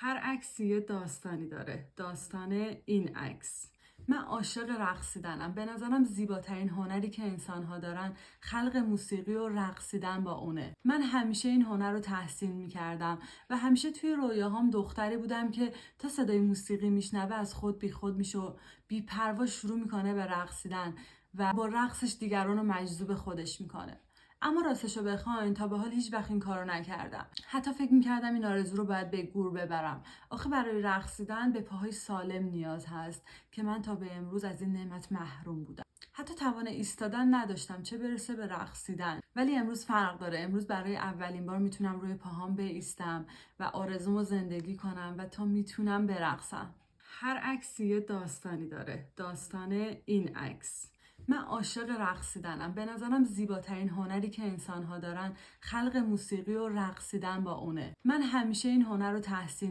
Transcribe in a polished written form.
هر عکسی یه داستانی داره. داستان این عکس. من عاشق رقصیدنم. به نظرم زیباترین هنری که انسان‌ها دارن خلق موسیقی و رقصیدن با اونه. من همیشه این هنر رو تحسین می‌کردم و همیشه توی رویاهام دختری بودم که تا صدای موسیقی میشنوه از خود بیخود میشه و بی‌پروا شروع میکنه به رقصیدن و با رقصش دیگران رو مجذوب خودش میکنه. اما راستشو بخواین تا به حال هیچ وقت این کارو نکردم. حتی فکر میکردم این آرزو رو باید به گور ببرم. آخه برای رقصیدن به پاهای سالم نیاز هست که من تا به امروز از این نعمت محروم بودم. حتی توان ایستادن نداشتم، چه برسه به رقصیدن. ولی امروز فرق داره. امروز برای اولین بار میتونم روی پاهام بایستم و آرزومو زندگی کنم و تا میتونم برقصم. هر عکسی یه داستانی داره. داستان این عکس. من عاشق رقصیدنم. به نظرم زیباترین هنری که انسان‌ها دارن خلق موسیقی و رقصیدن با اونه. من همیشه این هنر رو تحسین